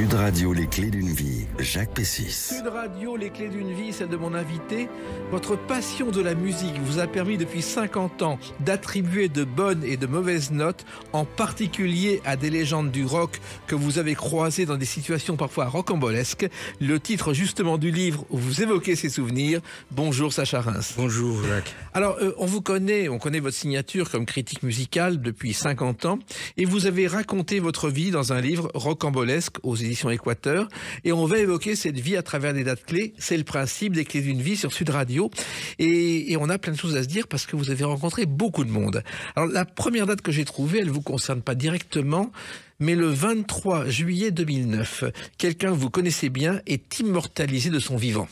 Sud Radio, les clés d'une vie, Jacques Pessis. Sud Radio, les clés d'une vie, celle de mon invité. Votre passion de la musique vous a permis depuis 50 ans d'attribuer de bonnes et de mauvaises notes, en particulier à des légendes du rock que vous avez croisées dans des situations parfois rocambolesques. Le titre justement du livre où vous évoquez ces souvenirs. Bonjour Sacha Reims. Bonjour Jacques. Alors on connaît votre signature comme critique musicale depuis 50 ans et vous avez raconté votre vie dans un livre rocambolesque aux éditions Équateur, et on va évoquer cette vie à travers des dates clés. C'est le principe des clés d'une vie sur Sud Radio, et on a plein de choses à se dire parce que vous avez rencontré beaucoup de monde. Alors la première date que j'ai trouvée, elle vous concerne pas directement, mais le 23 juillet 2009, quelqu'un que vous connaissez bien est immortalisé de son vivant.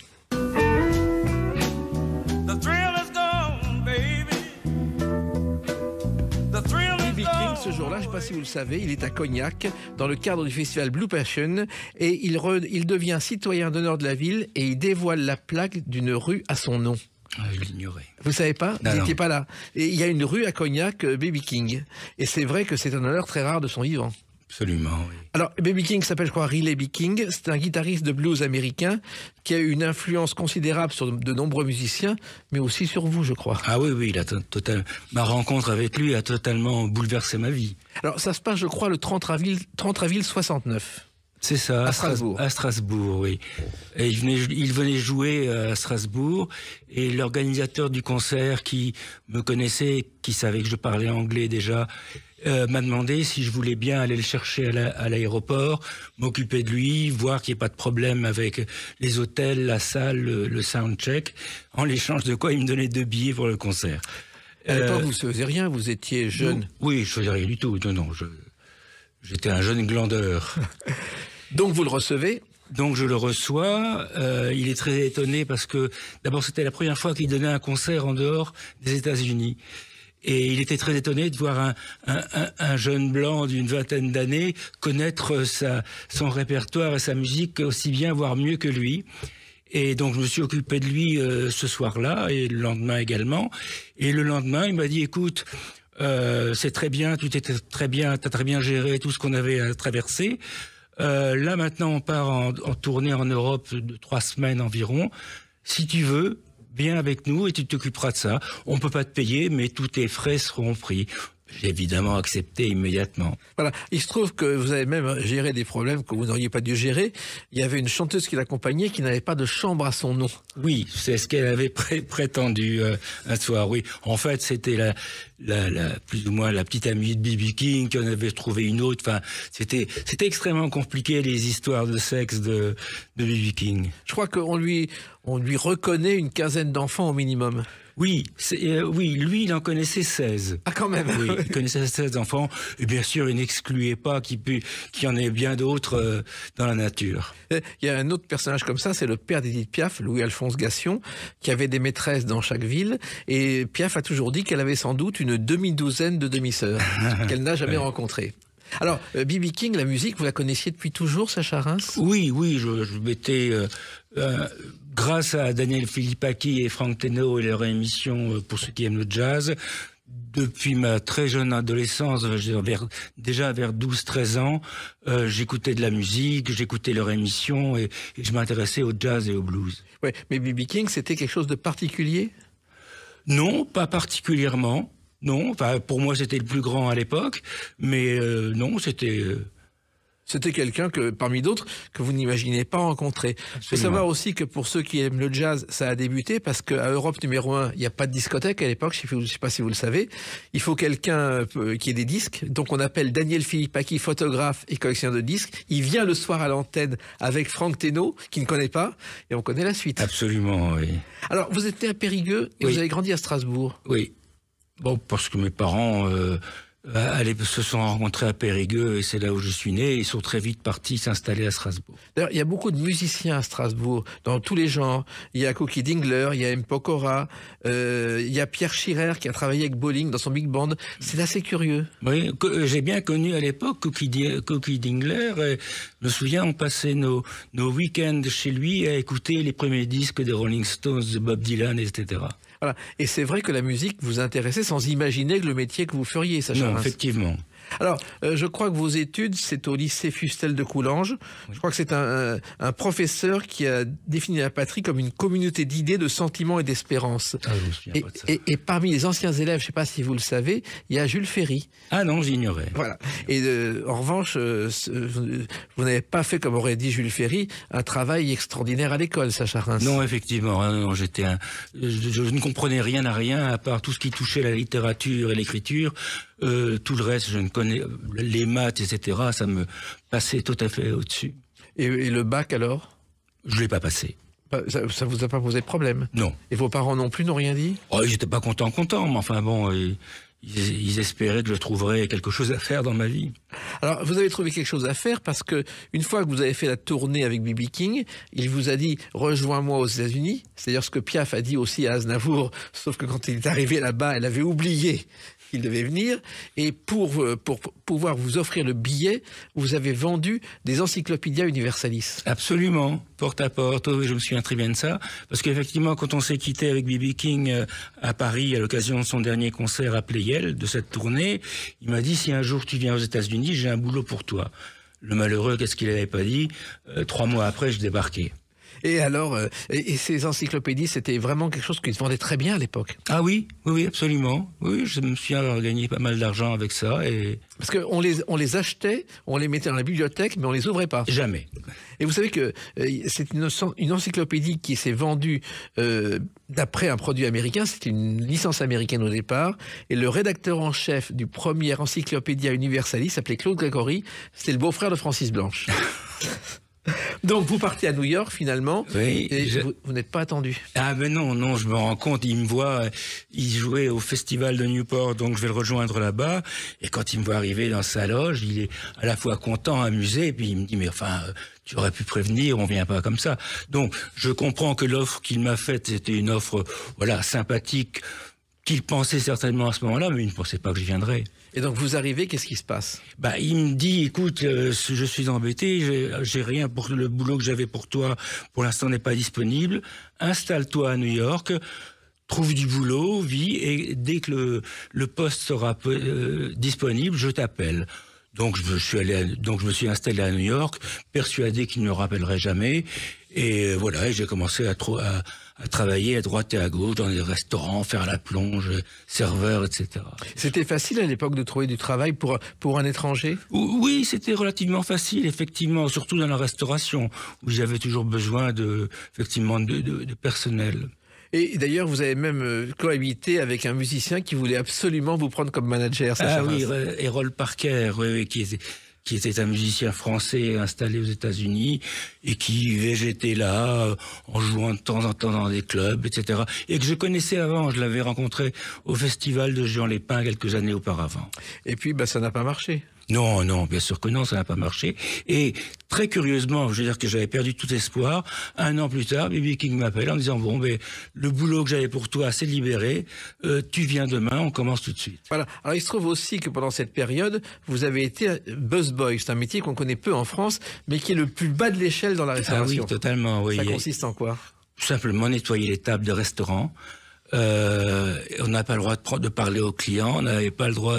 Ce jour-là, je ne sais pas si vous le savez, il est à Cognac dans le cadre du festival Blue Passion, et il devient citoyen d'honneur de la ville et il dévoile la plaque d'une rue à son nom. Je l'ignorais. Vous savez pas? Vous n'étiez pas là. Et il y a une rue à Cognac, B.B. King. Et c'est vrai que c'est un honneur très rare de son vivant. Absolument, oui. Alors, B.B. King s'appelle, je crois, Riley B. King. C'est un guitariste de blues américain qui a eu une influence considérable sur de nombreux musiciens, mais aussi sur vous, je crois. Ah oui, oui, ma rencontre avec lui a totalement bouleversé ma vie. Alors, ça se passe, je crois, le 30 avril 69. C'est ça, à Strasbourg. À Strasbourg, oui. Et il venait jouer à Strasbourg, et l'organisateur du concert, qui me connaissait, qui savait que je parlais anglais déjà, m'a demandé si je voulais bien aller le chercher à l'aéroport, m'occuper de lui, voir qu'il n'y ait pas de problème avec les hôtels, la salle, le soundcheck, en l'échange de quoi il me donnait 2 billets pour le concert. À l'époque, vous ne faisiez rien, vous étiez jeune. Oui, je ne faisais rien du tout. Non, j'étais un jeune glandeur. Donc vous le recevez? Donc je le reçois, il est très étonné parce que d'abord c'était la première fois qu'il donnait un concert en dehors des États-Unis. Et il était très étonné de voir un jeune blanc d'une vingtaine d'années connaître son répertoire et sa musique aussi bien, voire mieux que lui. Et donc je me suis occupé de lui ce soir-là et le lendemain également. Et le lendemain, il m'a dit, écoute, c'est très bien, tu t'étais très bien, t'as très bien géré tout ce qu'on avait à traverser. Là maintenant, on part en tournée en Europe de 3 semaines environ. Si tu veux, viens avec nous et tu t'occuperas de ça. On peut pas te payer, mais tous tes frais seront pris. J'ai évidemment accepté immédiatement. Voilà. Il se trouve que vous avez même géré des problèmes que vous n'auriez pas dû gérer. Il y avait une chanteuse qui l'accompagnait qui n'avait pas de chambre à son nom. Oui, c'est ce qu'elle avait prétendu un soir. Oui, en fait, c'était plus ou moins la petite amie de B.B. King qui en avait trouvé une autre. Enfin, c'était extrêmement compliqué, les histoires de sexe de B.B. King. Je crois qu'on lui reconnaît une quinzaine d'enfants au minimum. Oui, oui, lui, il en connaissait 16. Ah, quand même. Oui, il connaissait 16 enfants. Et bien sûr, il n'excluait pas qu'il y en ait bien d'autres dans la nature. Il y a un autre personnage comme ça, c'est le père d'Édith Piaf, Louis-Alphonse Gassion, qui avait des maîtresses dans chaque ville. Et Piaf a toujours dit qu'elle avait sans doute une demi-douzaine de demi-sœurs qu'elle n'a jamais rencontrées. Alors, B.B. King, la musique, vous la connaissiez depuis toujours, Sacha Reims? Oui, je m'étais... grâce à Daniel Philippaki et Frank Teno et leur émission Pour ceux qui aiment le jazz, depuis ma très jeune adolescence, déjà vers 12-13 ans, j'écoutais de la musique, j'écoutais leur émission et je m'intéressais au jazz et au blues. Oui, mais B.B. King, c'était quelque chose de particulier? Non, pas particulièrement. Non, enfin, pour moi, c'était le plus grand à l'époque, mais non, c'était... C'était quelqu'un que, parmi d'autres, que vous n'imaginez pas rencontrer. Il faut savoir aussi que pour ceux qui aiment le jazz, ça a débuté parce qu'à Europe numéro 1, il n'y a pas de discothèque à l'époque, je ne sais pas si vous le savez. Il faut quelqu'un qui ait des disques. Donc on appelle Daniel Philippaki, photographe et collectionneur de disques. Il vient le soir à l'antenne avec Frank Teno, qui ne connaît pas, et on connaît la suite. Absolument, oui. Alors, vous êtes né à Périgueux et vous avez grandi à Strasbourg. Oui. Bon, parce que mes parents... se sont rencontrés à Périgueux et c'est là où je suis né. Ils sont très vite partis s'installer à Strasbourg. D'ailleurs, il y a beaucoup de musiciens à Strasbourg, dans tous les genres. Il y a Cookie Dingler, il y a M. Pokora, il y a Pierre Schirer qui a travaillé avec Bolling dans son big band. C'est assez curieux. Oui, j'ai bien connu à l'époque Cookie Dingler. Et je me souviens, on passait nos week-ends chez lui à écouter les premiers disques des Rolling Stones, de Bob Dylan, etc. Voilà. Et c'est vrai que la musique vous intéressait sans imaginer que le métier que vous feriez, Sacha Reims. Non, effectivement. Alors, je crois que vos études, c'est au lycée Fustel de Coulanges. Oui. Je crois que c'est un professeur qui a défini la patrie comme une communauté d'idées, de sentiments et d'espérance. Ah, je me souviens pas de ça. Et parmi les anciens élèves, je ne sais pas si vous le savez, il y a Jules Ferry. Ah non, j'ignorais. Voilà. Et en revanche, vous n'avez pas fait, comme aurait dit Jules Ferry, un travail extraordinaire à l'école, Sacha Reims. Non, effectivement. Non, je ne comprenais rien à rien, à part tout ce qui touchait la littérature et l'écriture. Tout le reste, je ne connais... Les maths, etc., ça me passait tout à fait au-dessus. Et le bac, alors? Je ne l'ai pas passé. Ça vous a pas posé de problème? Non. Et vos parents non plus n'ont rien dit? Oh, ils n'étaient pas contents, mais enfin bon... Ils espéraient que je trouverais quelque chose à faire dans ma vie. Alors, vous avez trouvé quelque chose à faire parce que une fois que vous avez fait la tournée avec B.B. King, il vous a dit « rejoins-moi aux États-Unis ». C'est-à-dire ce que Piaf a dit aussi à Aznavour, sauf que quand il est arrivé là-bas, elle avait oublié qu'il devait venir. Et pour pouvoir vous offrir le billet, vous avez vendu des Encyclopédia Universalis. Absolument, porte à porte. Oui, je me souviens très bien de ça. Parce qu'effectivement, quand on s'est quitté avec B.B. King à Paris, à l'occasion de son dernier concert à Pleyel, de cette tournée, il m'a dit « si un jour tu viens aux États-Unis, j'ai un boulot pour toi ». Le malheureux, qu'est-ce qu'il n'avait pas dit? 3 mois après, je débarquais. Et alors, et ces encyclopédies, c'était vraiment quelque chose qui se vendait très bien à l'époque. Ah oui, absolument. Oui, je me suis gagné pas mal d'argent avec ça. Et... Parce qu'on les achetait, on les mettait dans la bibliothèque, mais on les ouvrait pas. Jamais. Et vous savez que c'est une encyclopédie qui s'est vendue d'après un produit américain, c'était une licence américaine au départ, et le rédacteur en chef du premier Encyclopédia Universalis s'appelait Claude Grégory, c'était le beau-frère de Francis Blanche. Donc vous partez à New York finalement, oui, et vous n'êtes pas attendu. Ah ben non, je me rends compte, il me voit, il jouait au festival de Newport, donc je vais le rejoindre là-bas, et quand il me voit arriver dans sa loge, il est à la fois content, amusé, et puis il me dit, mais enfin, tu aurais pu prévenir, on vient pas comme ça. Donc je comprends que l'offre qu'il m'a faite, c'était une offre, voilà, sympathique, qu'il pensait certainement à ce moment-là, mais il ne pensait pas que je viendrais. Et donc vous arrivez, qu'est-ce qui se passe? Il me dit, écoute, je suis embêté, j'ai rien pour le boulot que j'avais pour toi, pour l'instant n'est pas disponible. Installe-toi à New York, trouve du boulot, vis, et dès que le poste sera disponible, je t'appelle. Donc je me suis installé à New York, persuadé qu'il ne me rappellerait jamais. Et voilà, j'ai commencé à travailler à droite et à gauche dans des restaurants, faire la plonge, serveur, etc. C'était facile à l'époque de trouver du travail pour un étranger? Oui, c'était relativement facile, effectivement, surtout dans la restauration, où j'avais toujours besoin de personnel. Et d'ailleurs, vous avez même cohabité avec un musicien qui voulait absolument vous prendre comme manager. Ah oui, Errol Parker, oui, qui était un musicien français installé aux États-Unis et qui végétait là en jouant de temps en temps dans des clubs, etc. Et que je connaissais avant, je l'avais rencontré au festival de Jean Lépin quelques années auparavant. Et puis, ça n'a pas marché. Non, bien sûr que non, ça n'a pas marché. Et très curieusement, je veux dire que j'avais perdu tout espoir. 1 an plus tard, B.B. King m'appelle en disant « Bon, le boulot que j'avais pour toi s'est libéré, tu viens demain, on commence tout de suite. » Voilà. Alors, il se trouve aussi que pendant cette période, vous avez été busboy. C'est un métier qu'on connaît peu en France, mais qui est le plus bas de l'échelle dans la restauration. Ah oui, totalement, oui. Ça consiste en quoi? Tout simplement nettoyer les tables de restaurant. On n'a pas le droit de parler aux clients, on n'avait pas le droit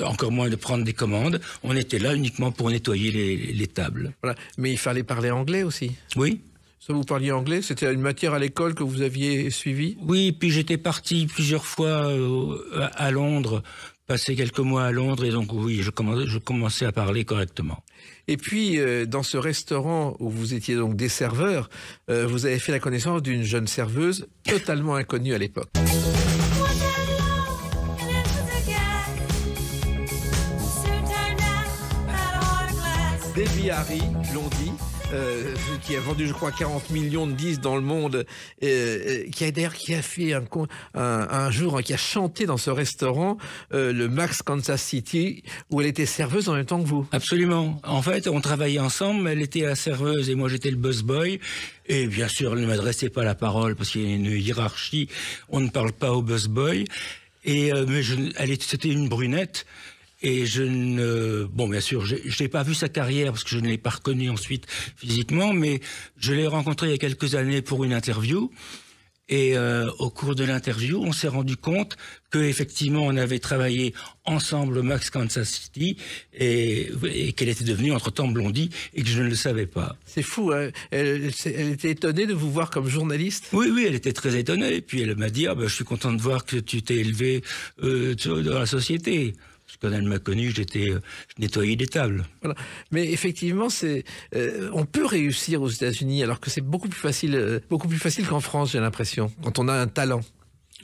encore moins de prendre des commandes. On était là uniquement pour nettoyer les tables. Voilà. Mais il fallait parler anglais aussi. Oui. Ça, vous parliez anglais? C'était une matière à l'école que vous aviez suivie? Oui, puis j'étais parti plusieurs fois à Londres, passé quelques mois à Londres, et donc oui, je commençais à parler correctement. Et puis, dans ce restaurant où vous étiez donc des serveurs, vous avez fait la connaissance d'une jeune serveuse totalement inconnue à l'époque. Debbie Harry, Blondie, qui a vendu, je crois, 40 millions de disques dans le monde, qui a fait un jour, qui a chanté dans ce restaurant le Max Kansas City, où elle était serveuse en même temps que vous. Absolument. En fait, on travaillait ensemble, elle était la serveuse et moi j'étais le busboy. Et bien sûr, elle ne m'adressait pas la parole parce qu'il y a une hiérarchie, on ne parle pas au busboy. Mais c'était une brunette. Et bien sûr, je n'ai pas vu sa carrière parce que je ne l'ai pas reconnue ensuite physiquement, mais je l'ai rencontrée il y a quelques années pour une interview. Et au cours de l'interview, on s'est rendu compte qu'effectivement, on avait travaillé ensemble au Max Kansas City et qu'elle était devenue entre-temps Blondie et que je ne le savais pas. C'est fou, hein. Elle était étonnée de vous voir comme journaliste? Oui, elle était très étonnée. Et puis elle m'a dit, je suis content de voir que tu t'es élevé dans la société. Parce que quand elle m'a connu, je nettoyais des tables. Voilà. Mais effectivement, on peut réussir aux États-Unis, alors que c'est beaucoup plus facile qu'en France, j'ai l'impression, quand on a un talent.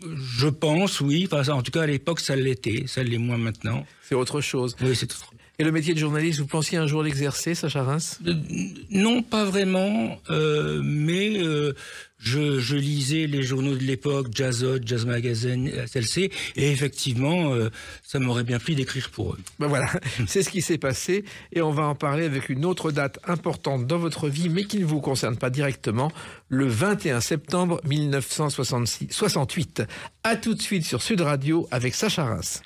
Je pense, oui. Enfin, en tout cas, à l'époque, ça l'était. Ça l'est moins maintenant. C'est autre chose. Oui, c'est autre. Et le métier de journaliste, vous pensiez un jour l'exercer, Sacha Reims? Non, pas vraiment. Mais je lisais les journaux de l'époque, Jazzot, Jazz Magazine, SLC, et effectivement, ça m'aurait bien plu d'écrire pour eux. Ben voilà, c'est ce qui s'est passé, et on va en parler avec une autre date importante dans votre vie, mais qui ne vous concerne pas directement, le 21 septembre 1968. À tout de suite sur Sud Radio avec Sacha Reims.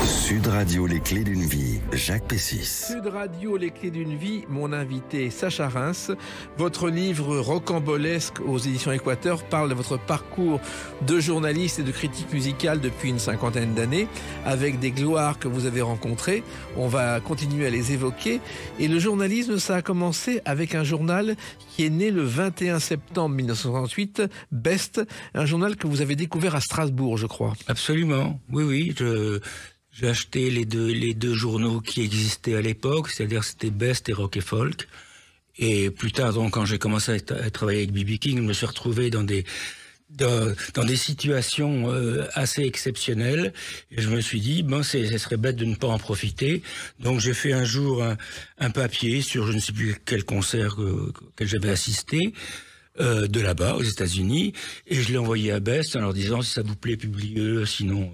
Sud Radio, les clés d'une vie, Jacques Pessis. Sud Radio, les clés d'une vie, mon invité Sacha Reims. Votre livre rocambolesque aux éditions Équateur parle de votre parcours de journaliste et de critique musicale depuis une 50aine d'années, avec des gloires que vous avez rencontrées. On va continuer à les évoquer. Et le journalisme, ça a commencé avec un journal qui est né le 21 septembre 1968, Best, un journal que vous avez découvert à Strasbourg, je crois. Absolument, oui. J'ai acheté les deux journaux qui existaient à l'époque, c'est-à-dire c'était Best et Rock et Folk. Et plus tard, donc, quand j'ai commencé à travailler avec B.B. King, je me suis retrouvé dans des situations assez exceptionnelles. Et je me suis dit, ce serait bête de ne pas en profiter. Donc j'ai fait un jour un papier sur je ne sais plus quel concert auquel j'avais assisté. De là-bas, aux États-Unis. Et je l'ai envoyé à Best en leur disant, si ça vous plaît, publiez-le, sinon...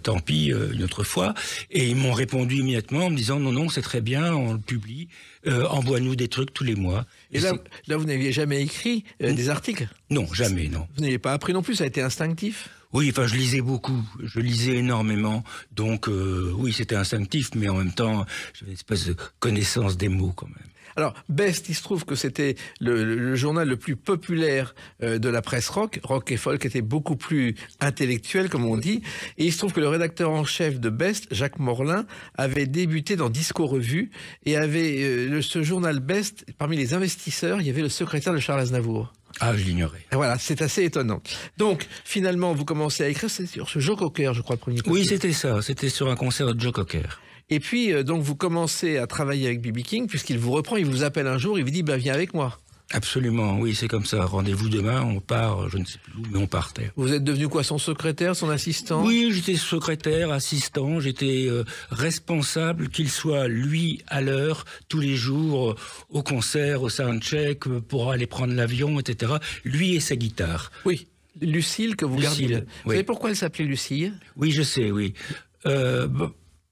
tant pis, une autre fois. Et ils m'ont répondu immédiatement en me disant non, c'est très bien, on le publie, envoie-nous des trucs tous les mois. Et là, vous n'aviez jamais écrit des articles? Non, jamais, non. Vous n'avez pas appris non plus, ça a été instinctif? Oui, enfin, je lisais beaucoup, je lisais énormément, donc oui, c'était instinctif, mais en même temps, j'avais une espèce de connaissance des mots quand même. Alors, Best, il se trouve que c'était le journal le plus populaire de la presse rock. Rock et folk était beaucoup plus intellectuel, comme on dit. Et il se trouve que le rédacteur en chef de Best, Jacques Morlin, avait débuté dans Disco Revue et avait ce journal Best, parmi les investisseurs, il y avait le secrétaire de Charles Aznavour. Ah, je l'ignorais. Et voilà, c'est assez étonnant. Donc, finalement, vous commencez à écrire, c'est sur ce Joe Cocker, je crois, le premier. Oui, c'était ça. C'était sur un concert de Joe Cocker. Et puis, donc, vous commencez à travailler avec B.B. King, puisqu'il vous reprend, il vous appelle un jour, il vous dit, viens avec moi. Absolument, oui, c'est comme ça. Rendez-vous demain, on part, je ne sais plus où, mais on partait. Vous êtes devenu quoi, son secrétaire, son assistant? Oui, j'étais secrétaire, assistant, j'étais responsable qu'il soit, lui, à l'heure, tous les jours, au concert, au soundcheck, pour aller prendre l'avion, etc. Lui et sa guitare. Oui, Lucille, que vous gardiez. Vous savez pourquoi elle s'appelait Lucille? Oui, je sais, oui.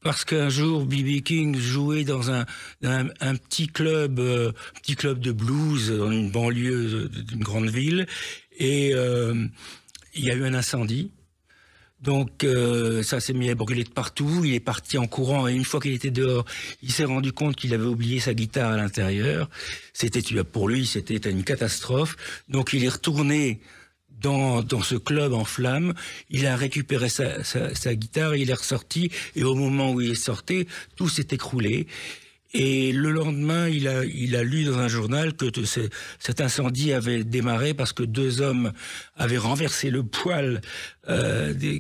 Parce qu'un jour, B.B. King jouait dans un petit club de blues dans une banlieue d'une grande ville, et il y a eu un incendie. Donc ça s'est mis à brûler de partout. Il est parti en courant, et une fois qu'il était dehors, il s'est rendu compte qu'il avait oublié sa guitare à l'intérieur. Pour lui, c'était une catastrophe. Donc il est retourné dans ce club en flammes, il a récupéré sa guitare, il est ressorti, et au moment où il est sorti, tout s'est écroulé. Et le lendemain, il a lu dans un journal que cet incendie avait démarré parce que 2 hommes avaient renversé le poêle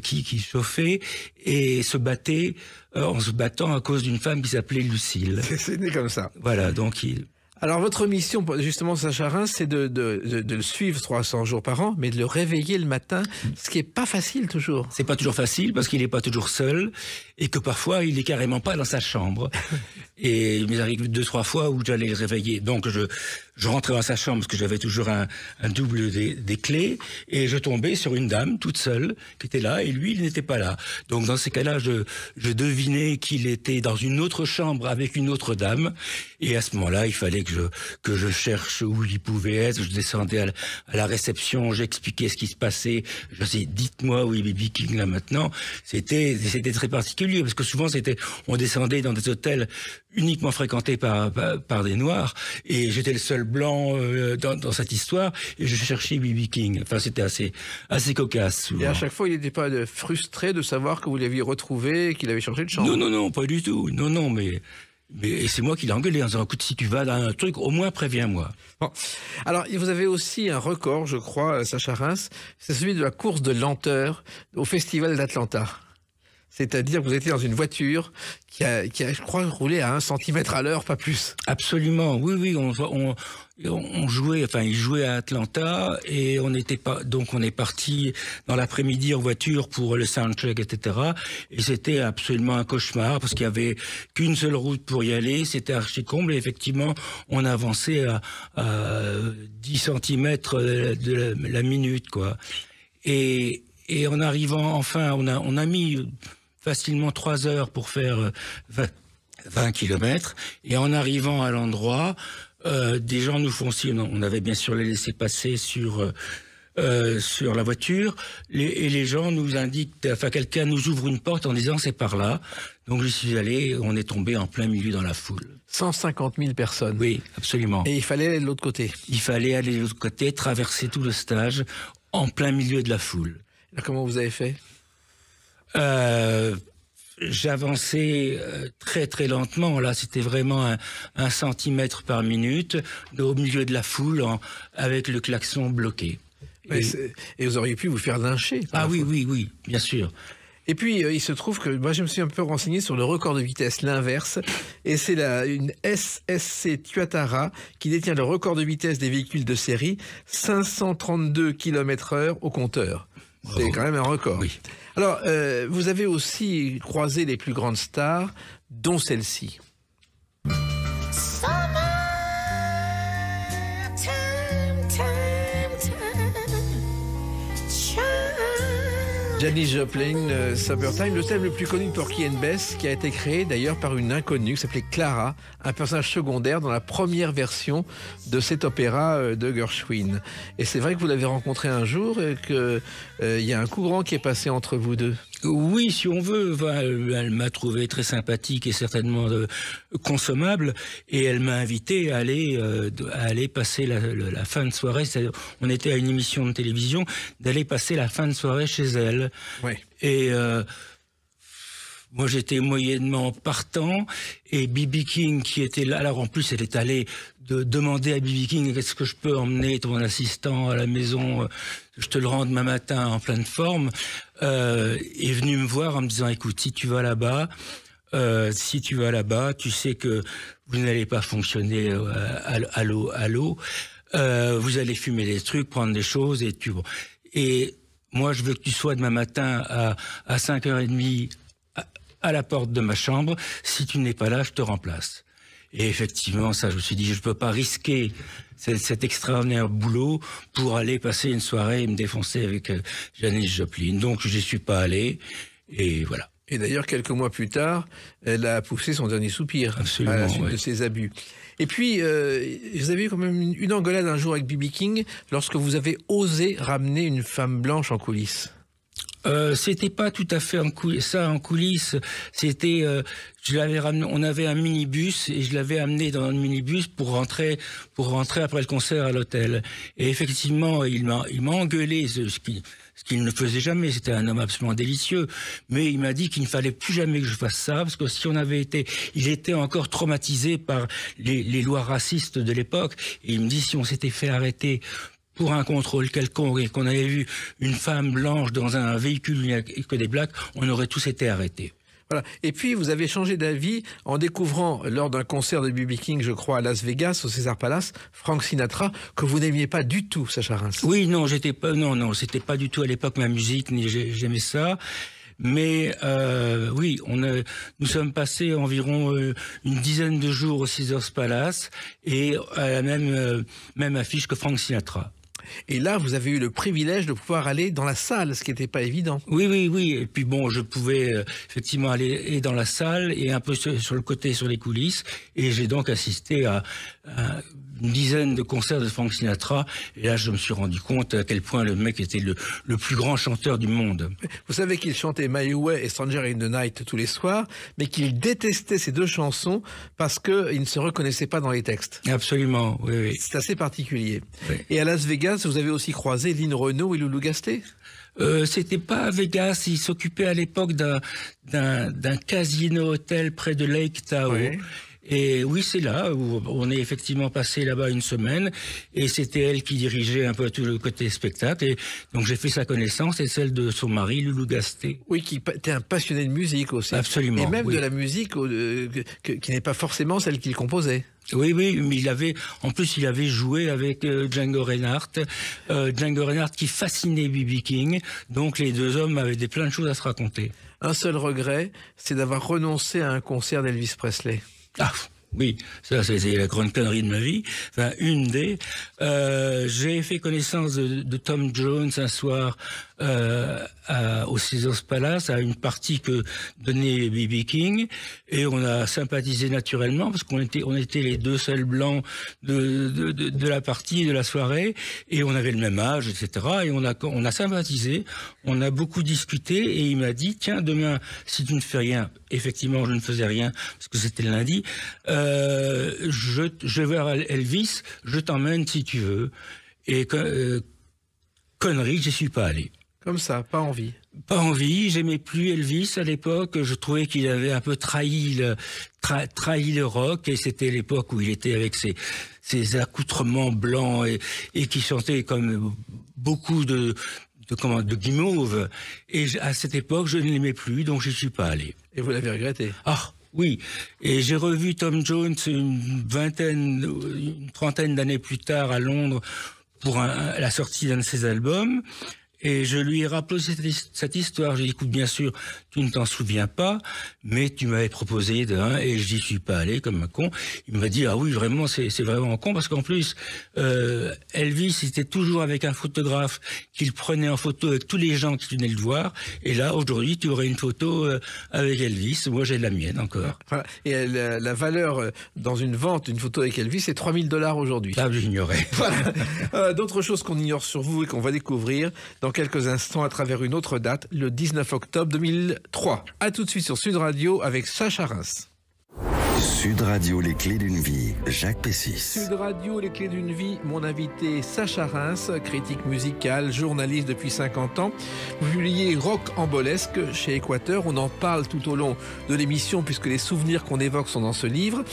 qui chauffait et se battaient en se battant à cause d'une femme qui s'appelait Lucille. C'est né comme ça. Voilà, donc Alors, votre mission, justement, Sacha Reims, c'est de le suivre 300 jours par an, mais de le réveiller le matin, ce qui est pas facile toujours. C'est pas toujours facile parce qu'il n'est pas toujours seul et que parfois il est carrément pas dans sa chambre. Et il m'est arrivé 2-3 fois où j'allais le réveiller. Donc je rentrais dans sa chambre parce que j'avais toujours un double des clés, et je tombais sur une dame toute seule qui était là, et lui il n'était pas là. Donc dans ces cas-là, je devinais qu'il était dans une autre chambre avec une autre dame, et à ce moment-là il fallait que je cherche où il pouvait être. Je descendais à la réception, j'expliquais ce qui se passait, je disais dites-moi où est B.B. King là maintenant. C'était très particulier parce que souvent on descendait dans des hôtels uniquement fréquenté par des Noirs, et j'étais le seul blanc dans cette histoire, et je cherchais B.B. King. Enfin, c'était assez cocasse. Souvent. Et à chaque fois, il n'était pas frustré de savoir que vous l'aviez retrouvé et qu'il avait changé de chambre? Non, pas du tout. Non, mais c'est moi qui l'ai engueulé en disant, écoute, si tu vas dans un truc, au moins préviens-moi. Bon. Alors, vous avez aussi un record, je crois, Sacha Reims, c'est celui de la course de lenteur au Festival d'Atlanta. C'est-à-dire que vous étiez dans une voiture qui a, je crois, roulé à 1 centimètre à l'heure, pas plus. Absolument, oui, on jouait, enfin, il jouait à Atlanta, et on est parti dans l'après-midi en voiture pour le soundcheck, etc. Et c'était absolument un cauchemar, parce qu'il y avait qu'une seule route pour y aller, c'était archi comble, et effectivement, on avançait à 10 centimètres de la minute, quoi. Et en arrivant, enfin, on a mis facilement 3 heures pour faire 20 kilomètres. Et en arrivant à l'endroit, des gens nous font signe. On avait bien sûr les laissés passer sur la voiture. Et les gens nous indiquent, enfin, quelqu'un nous ouvre une porte en disant c'est par là. Donc, j'y suis allé, on est tombé en plein milieu dans la foule. 150 000 personnes. Oui, absolument. Et il fallait aller de l'autre côté. Il fallait aller de l'autre côté, traverser tout le stage en plein milieu de la foule. Alors, comment vous avez fait? J'avançais très très lentement. Là, c'était vraiment 1 centimètre par minute au milieu de la foule avec le klaxon bloqué. Et vous auriez pu vous faire lyncher. Ah oui, bien sûr. Et puis, il se trouve que moi, je me suis un peu renseigné sur le record de vitesse, l'inverse. Et c'est une SSC Tuatara qui détient le record de vitesse des véhicules de série, 532 km/h au compteur. C'est quand même un record. Oui. Alors, vous avez aussi croisé les plus grandes stars, dont celle-ci. Janis Joplin, Summertime, le thème le plus connu de Porky and Bess, qui a été créé d'ailleurs par une inconnue qui s'appelait Clara, un personnage secondaire dans la première version de cet opéra de Gershwin. Et c'est vrai que vous l'avez rencontré un jour et qu'il y a un courant qui est passé entre vous deux. Oui, si on veut. Elle m'a trouvé très sympathique et certainement consommable, et elle m'a invité à aller passer la fin de soirée. On était à une émission de télévision, d'aller passer la fin de soirée chez elle. Oui. Et moi, j'étais moyennement partant, et B.B. King qui était là. Alors en plus, elle est allée demander à B.B. King, est-ce que je peux emmener ton assistant à la maison, je te le rends demain matin en pleine forme, est venu me voir en me disant, écoute, si tu vas là-bas, tu sais que vous n'allez pas fonctionner à l'eau, vous allez fumer des trucs, prendre des choses, et moi, je veux que tu sois demain matin à 5h30 à la porte de ma chambre. Si tu n'es pas là, je te remplace. Et effectivement, ça, je me suis dit, je ne peux pas risquer cet extraordinaire boulot pour aller passer une soirée et me défoncer avec Janis Joplin. Donc, je n'y suis pas allé, et voilà. Et d'ailleurs, quelques mois plus tard, elle a poussé son dernier soupir. Absolument, à la suite de ses abus. Et puis, vous avez eu quand même une engueulade un jour avec B.B. King lorsque vous avez osé ramener une femme blanche en coulisses. C'était pas tout à fait en coulisses. C'était, je l'avais ramené. On avait un minibus et je l'avais amené dans le minibus pour rentrer après le concert à l'hôtel. Et effectivement, il m'a engueulé, ce qu'il ne faisait jamais. C'était un homme absolument délicieux. Mais il m'a dit qu'il ne fallait plus jamais que je fasse ça, parce que si on avait été, il était encore traumatisé par les lois racistes de l'époque. Et il me dit, si on s'était fait arrêter pour un contrôle quelconque et qu'on avait vu une femme blanche dans un véhicule où il n'y a que des blacks, on aurait tous été arrêtés. Voilà. Et puis, vous avez changé d'avis en découvrant, lors d'un concert de B.B. King, je crois, à Las Vegas, au César Palace, Frank Sinatra, que vous n'aimiez pas du tout, Sacha Reims. Oui, non, c'était pas du tout à l'époque ma musique, ni j'aimais ça. Mais oui, nous sommes passés environ une dizaine de jours au Caesars Palace et à la même affiche que Frank Sinatra. Et là, vous avez eu le privilège de pouvoir aller dans la salle, ce qui n'était pas évident. Oui. Et puis bon, je pouvais effectivement aller et dans la salle et un peu sur le côté, sur les coulisses. Et j'ai donc assisté à une dizaine de concerts de Frank Sinatra. Et là, je me suis rendu compte à quel point le mec était le plus grand chanteur du monde. Vous savez qu'il chantait My Way et Stranger in the Night tous les soirs, mais qu'il détestait ces deux chansons parce qu'il ne se reconnaissait pas dans les textes. Absolument, oui. C'est assez particulier. Oui. Et à Las Vegas, vous avez aussi croisé Lynn Renaud et Loulou Gasté? C'était pas à Vegas, il s'occupait à l'époque d'un casino-hôtel près de Lake Tahoe. Oui. Et oui, c'est là où on est effectivement passé là-bas une semaine, et c'était elle qui dirigeait un peu tout le côté spectacle, et donc j'ai fait sa connaissance et celle de son mari, Loulou Gasté. Oui, qui était un passionné de musique aussi. Absolument. Et même oui. de la musique qui n'est pas forcément celle qu'il composait. Oui, mais il avait joué avec Django Reinhardt, qui fascinait B.B. King, donc les deux hommes avaient plein de choses à se raconter. Un seul regret, c'est d'avoir renoncé à un concert d'Elvis Presley. Ah oui, ça c'est la grande connerie de ma vie. Enfin, une des. J'ai fait connaissance de Tom Jones un soir au Caesars Palace à une partie que donnait B.B. King, et on a sympathisé naturellement parce qu'on était les deux seuls blancs de la partie, de la soirée, et on avait le même âge, etc. Et on a sympathisé, on a beaucoup discuté, et il m'a dit, tiens, demain, si tu ne fais rien, effectivement, je ne faisais rien parce que c'était le lundi. Je vais à Elvis, je t'emmène si tu veux. Et connerie, j'y suis pas allé. Comme ça, pas envie. Pas envie, j'aimais plus Elvis à l'époque, je trouvais qu'il avait un peu trahi le rock, et c'était l'époque où il était avec ses accoutrements blancs et qui chantait comme beaucoup de guimauve. Et à cette époque, je ne l'aimais plus, donc j'y suis pas allé. Et vous l'avez regretté? Ah oui, et j'ai revu Tom Jones une trentaine d'années plus tard à Londres pour la sortie d'un de ses albums. Et je lui ai rappelé cette histoire. J'ai dit, écoute, bien sûr, tu ne t'en souviens pas, mais tu m'avais proposé et j'y suis pas allé comme un con. Il m'a dit, ah oui, vraiment, c'est vraiment con, parce qu'en plus, Elvis était toujours avec un photographe qu'il prenait en photo avec tous les gens qui venaient le voir. Et là, aujourd'hui, tu aurais une photo avec Elvis. Moi, j'ai la mienne encore. Voilà. Et la valeur dans une vente d'une photo avec Elvis, c'est $3000 aujourd'hui. Ah, j'ignorais. Voilà. D'autres choses qu'on ignore sur vous et qu'on va découvrir dans quelques instants à travers une autre date, le 19 octobre 2003. À tout de suite sur Sud Radio avec Sacha Reims. Sud Radio, les clés d'une vie, Jacques Pessis. Sud Radio, les clés d'une vie, mon invité Sacha Reims, critique musical, journaliste depuis 50 ans. Vous publiez Rock en Bolesque chez Équateur. On en parle tout au long de l'émission puisque les souvenirs qu'on évoque sont dans ce livre.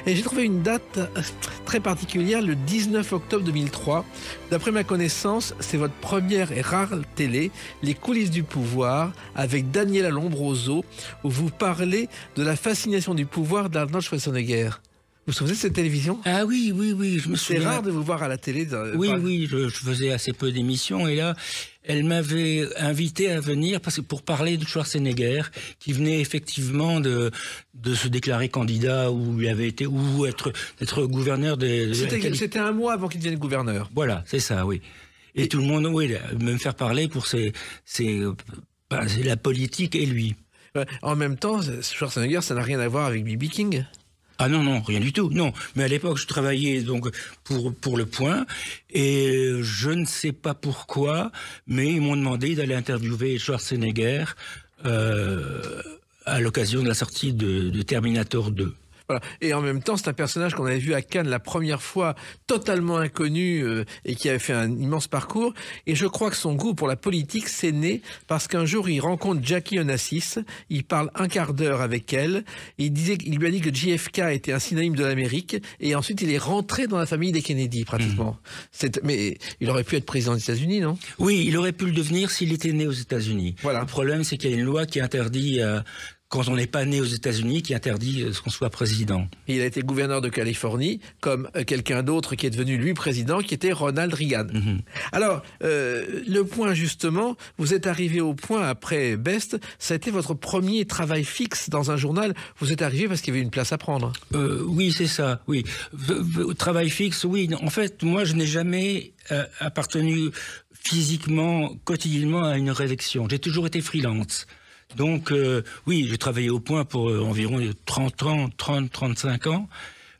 Et j'ai trouvé une date très particulière, le 19 octobre 2003. D'après ma connaissance, c'est votre première et rare télé, Les coulisses du pouvoir, avec Daniela Lombroso, où vous parlez de la fascination du pouvoir d'Arnold Schwarzenegger. Vous vous souvenez de cette télévision? Ah oui, je me souviens. C'est rare de vous voir à la télé. Oui, je faisais assez peu d'émissions, et là, elle m'avait invité à venir pour parler de Schwarzenegger, qui venait effectivement de se déclarer candidat, ou il avait été, ou d'être gouverneur C'était un mois avant qu'il devienne gouverneur. Voilà, c'est ça, oui. Et tout le monde, oui, me faire parler pour c'est la politique et lui. En même temps, Schwarzenegger, ça n'a rien à voir avec B.B. King. Ah non, rien du tout, non. Mais à l'époque, je travaillais donc pour Le Point, et je ne sais pas pourquoi, mais ils m'ont demandé d'aller interviewer Schwarzenegger à l'occasion de la sortie de Terminator 2. Voilà. Et en même temps, c'est un personnage qu'on avait vu à Cannes la première fois, totalement inconnu et qui avait fait un immense parcours. Et je crois que son goût pour la politique, c'est né parce qu'un jour, il rencontre Jackie Onassis. Il parle un quart d'heure avec elle. Il lui a dit que JFK était un synonyme de l'Amérique. Et ensuite, il est rentré dans la famille des Kennedy, pratiquement. Mais il aurait pu être président des États-Unis, non? Oui, il aurait pu le devenir s'il était né aux États-Unis. Voilà. Le problème, c'est qu'il y a une loi qui interdit quand on n'est pas né aux États-Unis, qui interdit qu'on soit président. Et il a été gouverneur de Californie, comme quelqu'un d'autre qui est devenu, lui, président, qui était Ronald Reagan. Alors, le Point, justement, vous êtes arrivé au Point après Best, ça a été votre premier travail fixe dans un journal. Vous êtes arrivé parce qu'il y avait une place à prendre. Oui, c'est ça, oui. Travail fixe, oui. En fait, moi, je n'ai jamais appartenu physiquement, quotidiennement à une rédaction. J'ai toujours été freelance. Donc, oui, j'ai travaillé au Point pour environ 35 ans,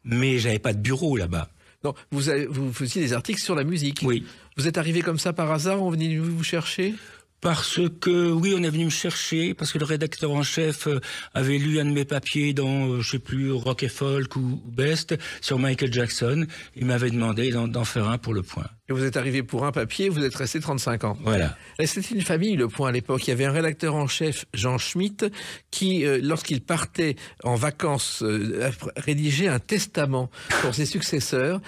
mais j'avais pas de bureau là-bas. Donc, vous faisiez des articles sur la musique. Oui. Vous êtes arrivé comme ça par hasard, on venait vous chercher? Parce que, oui, on est venu me chercher, parce que le rédacteur en chef avait lu un de mes papiers dans, je sais plus, Rock et Folk ou Best, sur Michael Jackson. Il m'avait demandé d'en faire un pour le Point. Et vous êtes arrivé pour un papier, vous êtes resté 35 ans. Voilà. C'était une famille, le Point, à l'époque. Il y avait un rédacteur en chef, Jean Schmitt, qui, lorsqu'il partait en vacances, rédigeait un testament pour ses successeurs,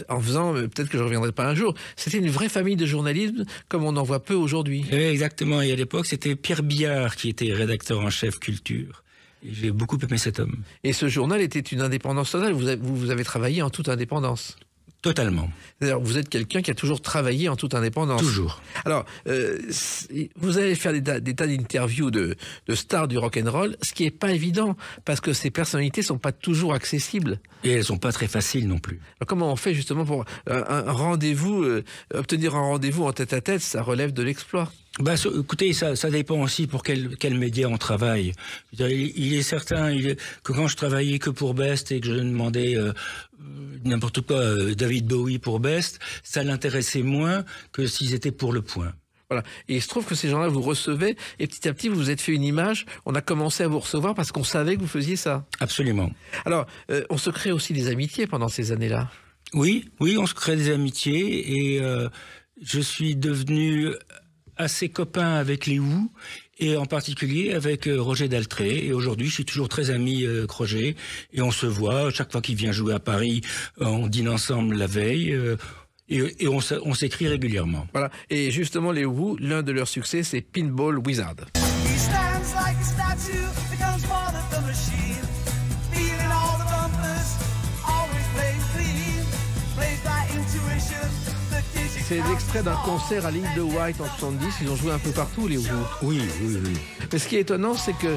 en faisant, peut-être que je ne reviendrai pas un jour, c'était une vraie famille de journalisme, comme on en voit peu aujourd'hui. Exactement. Et à l'époque, c'était Pierre Billard qui était rédacteur en chef culture. Et j'ai beaucoup aimé cet homme. Et ce journal était une indépendance totale. Vous avez travaillé en toute indépendance. Totalement. D'ailleurs, vous êtes quelqu'un qui a toujours travaillé en toute indépendance. Toujours. Alors, vous allez faire des tas d'interviews de stars du rock'n'roll, ce qui n'est pas évident, parce que ces personnalités ne sont pas toujours accessibles. Et elles ne sont pas très faciles non plus. Alors, comment on fait justement pour un rendez-vous, obtenir un rendez-vous en tête-à-tête, ça relève de l'exploit? Écoutez, ça dépend aussi pour quel média on travaille. Il est certain que quand je travaillais que pour Best et que je demandais n'importe quoi, David Bowie pour Best, ça l'intéressait moins que s'ils étaient pour le Point. Voilà. Et il se trouve que ces gens-là vous recevaient et petit à petit vous vous êtes fait une image. On a commencé à vous recevoir parce qu'on savait que vous faisiez ça. Absolument. Alors, on se crée aussi des amitiés pendant ces années-là. Oui, on se crée des amitiés et je suis devenu assez copain avec les Who et en particulier avec Roger Daltrey. Et aujourd'hui, je suis toujours très ami avec Roger et on se voit chaque fois qu'il vient jouer à Paris. On dîne ensemble la veille. Et on s'écrit régulièrement. Voilà. Et justement, les Who, l'un de leurs succès, c'est Pinball Wizard. He stands like a statue, becomes part of the machine, feeling all the bumpers, always playing clean, plays by intuition. C'est l'extrait d'un concert à l'île de White en 70. Ils ont joué un peu partout, les Who. Oui. Mais ce qui est étonnant, c'est que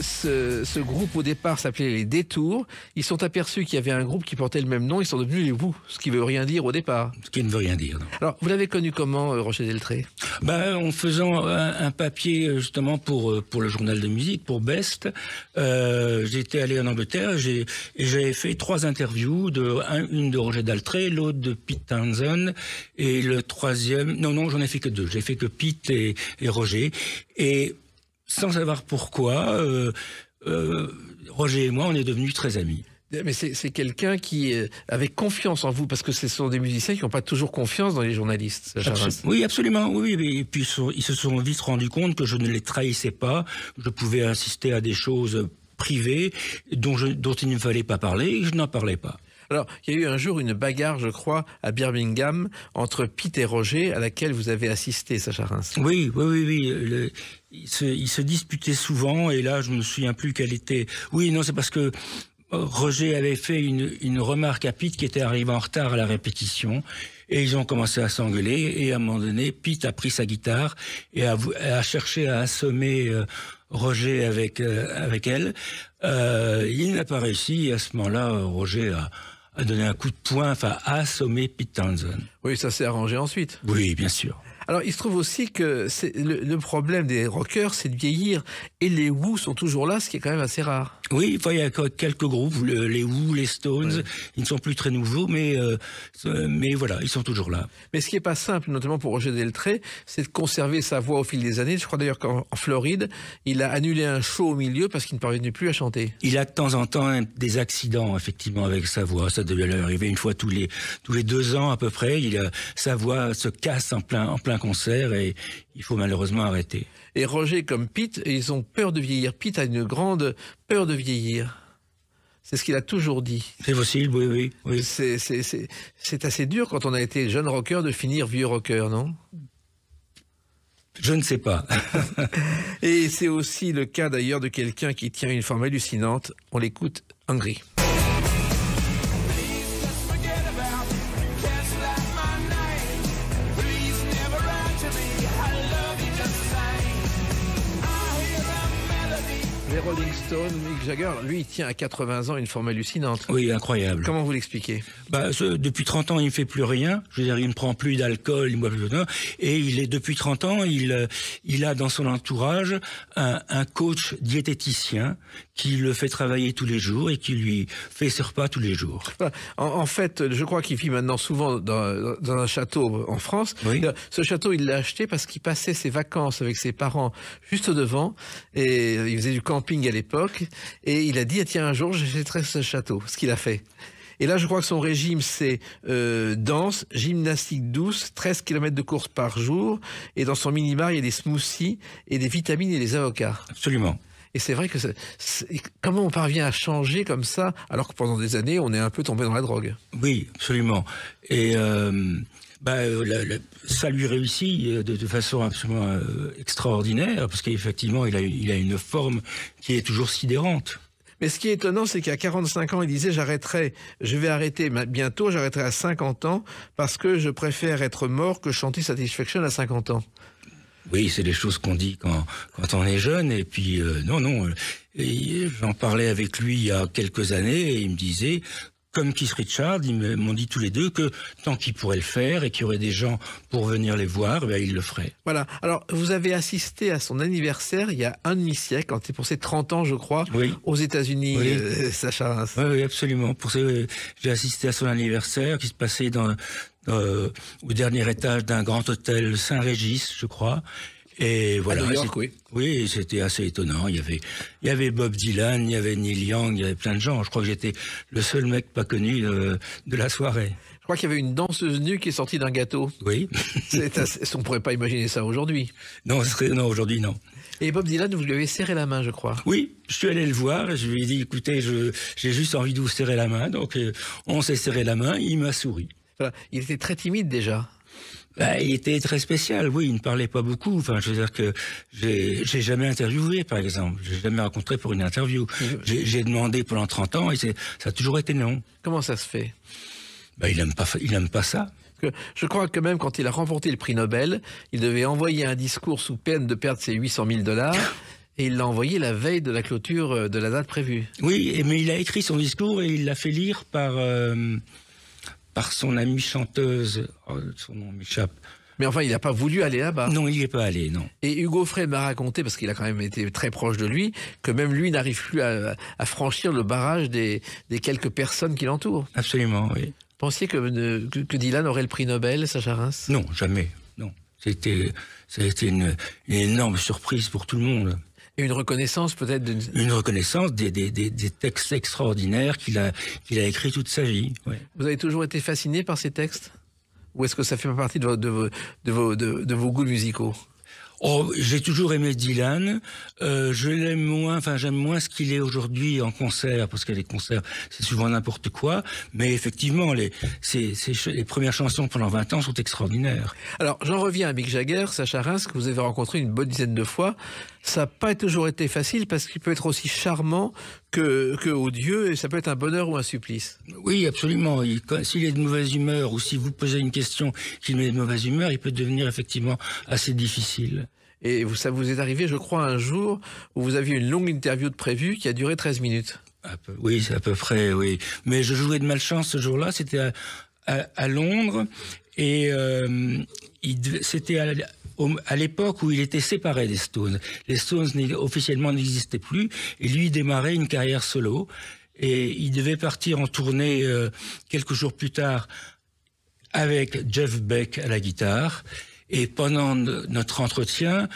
ce groupe, au départ, s'appelait les Détours. Ils sont aperçus qu'il y avait un groupe qui portait le même nom. Ils sont devenus les Who, ce qui ne veut rien dire au départ. Ce qui ne veut rien dire, non. Alors, vous l'avez connu comment, Roger Daltrey? En faisant un papier, justement, pour le journal de musique, pour Best. J'étais allé en Angleterre et j'avais fait 3 interviews, une de Roger Daltrey, l'autre de Pete Townsend, et le troisième... Non, j'en ai fait que 2. J'ai fait que Pete et Roger. Et sans savoir pourquoi, Roger et moi, on est devenus très amis. Mais c'est quelqu'un qui avait confiance en vous, parce que ce sont des musiciens qui n'ont pas toujours confiance dans les journalistes. Oui, absolument. Oui. Et puis ils se sont vite rendus compte que je ne les trahissais pas, que je pouvais insister à des choses privées dont il ne fallait pas parler, et je n'en parlais pas. Alors, il y a eu un jour une bagarre, je crois, à Birmingham, entre Pete et Roger, à laquelle vous avez assisté, Sacha Reims. Oui. Ils se disputaient souvent, et là, je me souviens plus quelle était... Oui, non, c'est parce que Roger avait fait une remarque à Pete qui était arrivé en retard à la répétition, et ils ont commencé à s'engueuler, et à un moment donné, Pete a pris sa guitare et a cherché à assommer Roger avec elle. Il n'a pas réussi, et à ce moment-là, Roger a donné un coup de poing, a assommé Pete Townsend. Oui, ça s'est arrangé ensuite. Oui, bien sûr. Alors, il se trouve aussi que le problème des rockers, c'est de vieillir. Et les Who sont toujours là, ce qui est quand même assez rare. Oui, il y a quelques groupes, les Who, les Stones, ouais. Ils ne sont plus très nouveaux, mais voilà, ils sont toujours là. Mais ce qui n'est pas simple, notamment pour Roger Daltrey, c'est de conserver sa voix au fil des années. Je crois d'ailleurs qu'en Floride, il a annulé un show au milieu parce qu'il ne parvenait plus à chanter. Il a de temps en temps des accidents, effectivement, avec sa voix. Ça devait lui arriver une fois tous les 2 ans à peu près. Sa voix se casse en plein concert et il faut malheureusement arrêter. Et Roger comme Pete, ils ont peur de vieillir. Pete a une grande peur de vieillir. C'est ce qu'il a toujours dit. C'est possible, oui. C'est assez dur quand on a été jeune rocker de finir vieux rocker, non? Je ne sais pas. Et c'est aussi le cas d'ailleurs de quelqu'un qui tient une forme hallucinante. On l'écoute, Hungry. Les Rolling Stones, Mick Jagger, lui, il tient à 80 ans une forme hallucinante. Oui, incroyable. Comment vous l'expliquez? Depuis 30 ans, il ne fait plus rien. Je veux dire, il ne prend plus d'alcool, il ne boit plus de vin. Et depuis 30 ans, il a dans son entourage un coach diététicien qui le fait travailler tous les jours et qui lui fait ses repas tous les jours. Voilà. En fait, je crois qu'il vit maintenant souvent dans un château en France. Oui. Ce château, il l'a acheté parce qu'il passait ses vacances avec ses parents juste devant. Et il faisait du camping à l'époque. Et il a dit, ah, tiens, un jour, j'achèterai ce château. Ce qu'il a fait. Et là, je crois que son régime, c'est danse, gymnastique douce, 13 km de course par jour. Et dans son minibar, il y a des smoothies et des vitamines et des avocats. Absolument. Et c'est vrai que comment on parvient à changer comme ça, alors que pendant des années, on est un peu tombé dans la drogue. Oui, absolument. Et ça lui réussit de façon absolument extraordinaire, parce qu'effectivement, il a une forme qui est toujours sidérante. Mais ce qui est étonnant, c'est qu'à 45 ans, il disait je vais arrêter bientôt, j'arrêterai à 50 ans, parce que je préfère être mort que chanter Satisfaction à 50 ans. Oui, c'est des choses qu'on dit quand on est jeune, et puis j'en parlais avec lui il y a quelques années, et il me disait, comme Keith Richards, ils m'ont dit tous les deux que tant qu'ils pourraient le faire et qu'il y aurait des gens pour venir les voir, ils le feraient. Voilà. Alors, vous avez assisté à son anniversaire il y a un demi-siècle, c'est pour ses 30 ans, je crois, oui. Aux États-Unis, oui. Sacha Reims. Oui, absolument. J'ai assisté à son anniversaire qui se passait au dernier étage d'un grand hôtel Saint-Régis, je crois. Et voilà. À New York, oui. Oui, c'était assez étonnant. Il y avait Bob Dylan, il y avait Neil Young, il y avait plein de gens. Je crois que j'étais le seul mec pas connu de la soirée. Je crois qu'il y avait une danseuse nue qui est sortie d'un gâteau. Oui. On pourrait pas imaginer ça aujourd'hui. Non, aujourd'hui, non. Et Bob Dylan, vous lui avez serré la main, je crois. Oui, je suis allé le voir et je lui ai dit, écoutez, j'ai juste envie de vous serrer la main. Donc, on s'est serré la main, il m'a souri. Voilà. Il était très timide déjà. Il était très spécial, oui, il ne parlait pas beaucoup. Enfin, je veux dire que j'ai jamais interviewé, par exemple. J'ai jamais rencontré pour une interview. J'ai demandé pendant 30 ans et ça a toujours été non. Comment ça se fait? Il aime pas ça. Parce que je crois que même quand il a remporté le prix Nobel, il devait envoyer un discours sous peine de perdre ses $800 000 et il l'a envoyé la veille de la clôture de la date prévue. Oui, mais il a écrit son discours et il l'a fait lire par son amie chanteuse, son nom m'échappe. Mais enfin, il n'a pas voulu aller là-bas. Non, il n'y est pas allé, non. Et Hugo Frey m'a raconté, parce qu'il a quand même été très proche de lui, que même lui n'arrive plus à franchir le barrage des quelques personnes qui l'entourent. Absolument, oui. Pensiez que Dylan aurait le prix Nobel, Sacha Reims? Non, jamais, non. Ça a été une énorme surprise pour tout le monde. Et une reconnaissance peut-être Une reconnaissance des textes extraordinaires qu'il a écrits toute sa vie. Ouais. Vous avez toujours été fasciné par ces textes? Ou est-ce que ça fait pas partie de vos goûts musicaux? Oh, j'ai toujours aimé Dylan. Je l'aime moins, j'aime moins ce qu'il est aujourd'hui en concert, parce que les concerts, c'est souvent n'importe quoi. Mais effectivement, les premières chansons pendant 20 ans sont extraordinaires. Alors, j'en reviens à Mick Jagger, Sacha Reims, que vous avez rencontré une bonne dizaine de fois. Ça n'a pas toujours été facile, parce qu'il peut être aussi charmant que odieux, et ça peut être un bonheur ou un supplice. Oui, absolument. S'il est de mauvaise humeur, ou si vous posez une question qu'il met de mauvaise humeur, il peut devenir effectivement assez difficile. Et ça vous est arrivé, je crois, un jour où vous aviez une longue interview de prévue qui a duré 13 minutes. Oui, c'est à peu près, oui. Mais je jouais de malchance ce jour-là, c'était à Londres, et c'était à l'époque où il était séparé des Stones. Les Stones officiellement n'existaient plus, et lui démarrait une carrière solo, et il devait partir en tournée quelques jours plus tard avec Jeff Beck à la guitare. Et pendant notre entretien,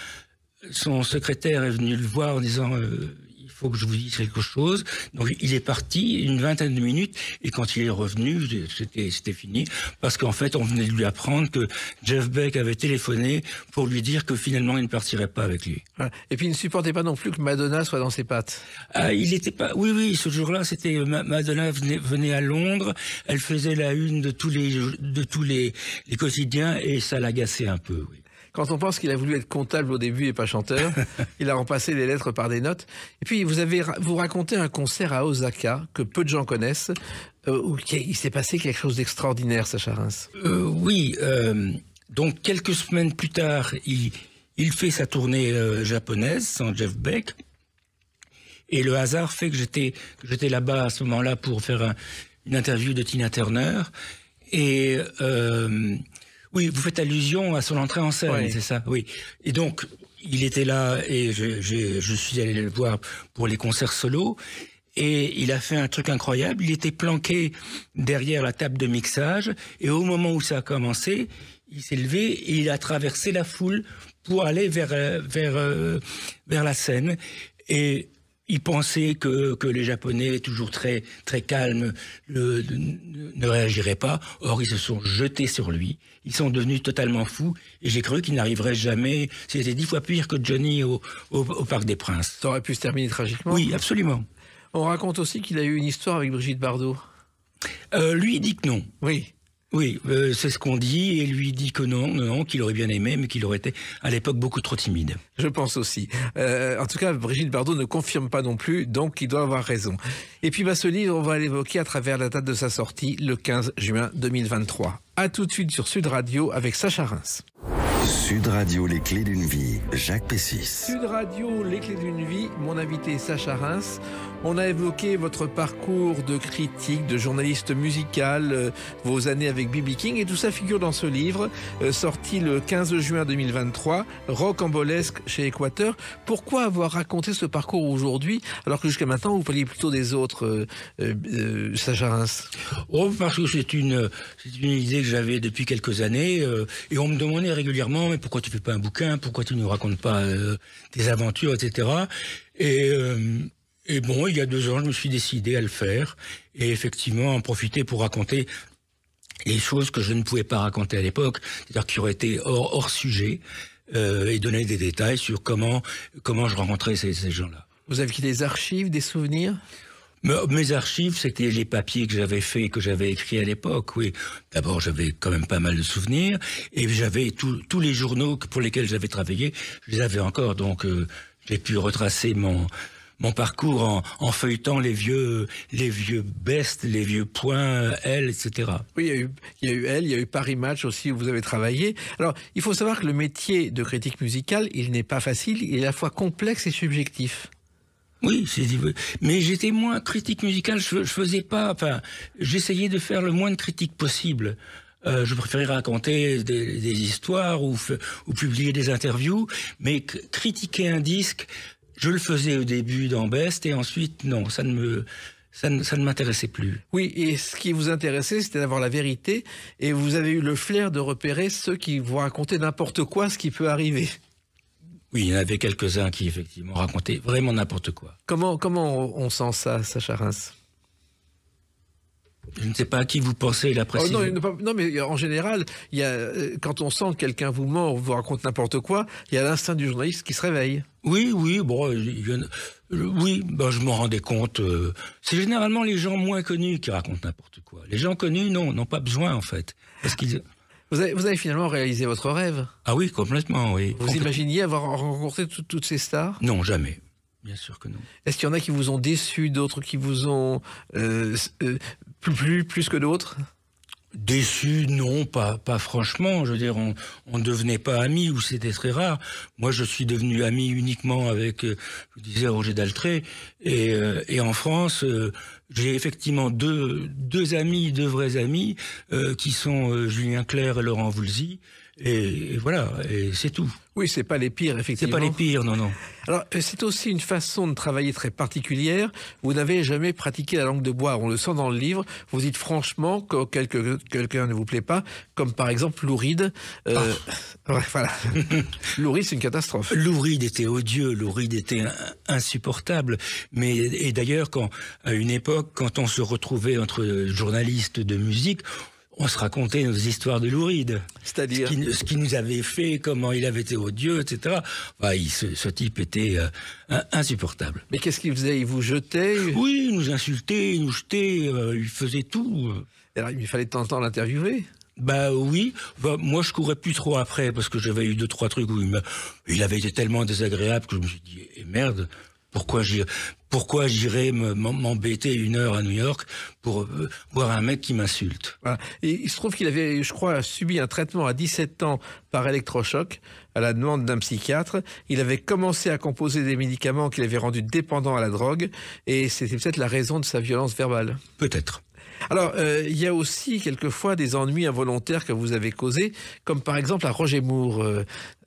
son secrétaire est venu le voir en disant il faut que je vous dise quelque chose. Donc il est parti une vingtaine de minutes, et quand il est revenu, c'était fini, parce qu'en fait on venait de lui apprendre que Jeff Beck avait téléphoné pour lui dire que finalement il ne partirait pas avec lui. Et puis il ne supportait pas non plus que Madonna soit dans ses pattes. Il était pas. Oui, ce jour-là, c'était Madonna venait à Londres, elle faisait la une de tous les quotidiens, et ça l'agaçait un peu. Oui. Quand on pense qu'il a voulu être comptable au début et pas chanteur, il a remplacé les lettres par des notes. Et puis vous racontez un concert à Osaka que peu de gens connaissent, où il s'est passé quelque chose d'extraordinaire, Sacha Reims. Oui, donc quelques semaines plus tard, il fait sa tournée japonaise sans Jeff Beck. Et le hasard fait que j'étais là-bas à ce moment-là pour faire une interview de Tina Turner. Et oui, vous faites allusion à son entrée en scène, oui. C'est ça? Oui. Et donc, il était là et je suis allé le voir pour les concerts solo. Et il a fait un truc incroyable. Il était planqué derrière la table de mixage. Et au moment où ça a commencé, il s'est levé et il a traversé la foule pour aller vers la scène. Et il pensait que les Japonais, toujours très très calmes, ne réagiraient pas. Or, ils se sont jetés sur lui. Ils sont devenus totalement fous. Et j'ai cru qu'il n'arriverait jamais. C'était 10 fois pire que Johnny au Parc des Princes. Ça aurait pu se terminer tragiquement. Oui, absolument. On raconte aussi qu'il a eu une histoire avec Brigitte Bardot. Lui, il dit que non. Oui. Oui, c'est ce qu'on dit, et lui dit que non, qu'il aurait bien aimé, mais qu'il aurait été, à l'époque, beaucoup trop timide. Je pense aussi. En tout cas, Brigitte Bardot ne confirme pas non plus, donc il doit avoir raison. Et puis, ce livre, on va l'évoquer à travers la date de sa sortie, le 15 juin 2023. À tout de suite sur Sud Radio avec Sacha Reims. Sud Radio, les clés d'une vie, Jacques Pessis. Sud Radio, les clés d'une vie, mon invité Sacha Reims. On a évoqué votre parcours de critique, de journaliste musical, vos années avec B.B. King, et tout ça figure dans ce livre, sorti le 15 juin 2023, Rocambolesque chez Équateur. Pourquoi avoir raconté ce parcours aujourd'hui, alors que jusqu'à maintenant, vous parliez plutôt des autres, Sacha Reims? Oh, parce que c'est une idée que j'avais depuis quelques années, et on me demandait régulièrement, mais pourquoi tu fais pas un bouquin, pourquoi tu ne nous racontes pas tes aventures, etc. Et bon, il y a 2 ans, je me suis décidé à le faire, et effectivement en profiter pour raconter les choses que je ne pouvais pas raconter à l'époque, c'est-à-dire qui auraient été hors sujet, et donner des détails sur comment je rencontrais ces gens-là. Vous aviez des archives, des souvenirs? Mes archives, c'était les papiers que j'avais faits, que j'avais écrits à l'époque, oui. D'abord, j'avais quand même pas mal de souvenirs, et j'avais tous les journaux pour lesquels j'avais travaillé, je les avais encore, donc j'ai pu retracer mon parcours en feuilletant les vieux bestes, les vieux points, Elle, etc. Oui, il y a eu Elle, il y a eu Paris Match aussi où vous avez travaillé. Alors, il faut savoir que le métier de critique musicale, il n'est pas facile, il est à la fois complexe et subjectif. Oui, mais j'étais moins critique musicale, je faisais pas, enfin, j'essayais de faire le moins de critiques possible. Je préférais raconter des histoires ou publier des interviews, mais critiquer un disque, je le faisais au début dans Best, et ensuite, non, ça ne m'intéressait plus. Oui, et ce qui vous intéressait, c'était d'avoir la vérité, et vous avez eu le flair de repérer ceux qui vous racontaient n'importe quoi, ce qui peut arriver. Oui, il y en avait quelques-uns qui, effectivement, racontaient vraiment n'importe quoi. Comment on sent ça, Sacha Reims? Je ne sais pas à qui vous pensez, là, précisément. Non, mais en général, quand on sent que quelqu'un vous ment ou vous raconte n'importe quoi, il y a l'instinct du journaliste qui se réveille. Oui, bon, je m'en rendais compte. C'est généralement les gens moins connus qui racontent n'importe quoi. Les gens connus, n'ont pas besoin, en fait. Parce qu'ils... Vous avez finalement réalisé votre rêve? Ah oui, complètement, oui. Vous imaginiez avoir rencontré toutes ces stars? Non, jamais. Bien sûr que non. Est-ce qu'il y en a qui vous ont déçu, d'autres qui vous ont plus que d'autres? Déçu, non, pas franchement. Je veux dire, on ne devenait pas amis, ou c'était très rare. Moi, je suis devenu ami uniquement avec, je disais, Roger Daltrey. Et en France, j'ai effectivement deux amis, 2 vrais amis, qui sont Julien Clerc et Laurent Voulzy. Et voilà, et c'est tout. Oui, c'est pas les pires, effectivement. C'est pas les pires, non. Alors, c'est aussi une façon de travailler très particulière. Vous n'avez jamais pratiqué la langue de bois. On le sent dans le livre. Vous dites franchement que quelqu'un ne vous plaît pas, comme par exemple Lou Reed. Voilà. Lou Reed, c'est une catastrophe. Lou Reed était odieux, Lou Reed était insupportable. Et d'ailleurs, à une époque, quand on se retrouvait entre journalistes de musique, on se racontait nos histoires de Lou Reed. C'est-à-dire ce qu'il nous avait fait, comment il avait été odieux, etc. Enfin, ce type était insupportable. Mais qu'est-ce qu'il faisait? Il vous jetait? Oui, il nous insultait, il nous jetait, il faisait tout. Alors, il fallait de temps en temps l'interviewer? Bah oui, moi je courais plus trop après parce que j'avais eu 2-3 trucs où il avait été tellement désagréable que je me suis dit merde, pourquoi j'irais m'embêter 1 heure à New York pour voir un mec qui m'insulte. Voilà. Et il se trouve qu'il avait, je crois, subi un traitement à 17 ans par électrochoc à la demande d'un psychiatre. Il avait commencé à composer des médicaments qui l'avaient rendu dépendant à la drogue et c'était peut-être la raison de sa violence verbale. Peut-être. Alors, il y a aussi quelquefois des ennuis involontaires que vous avez causés, comme par exemple à Roger Moore,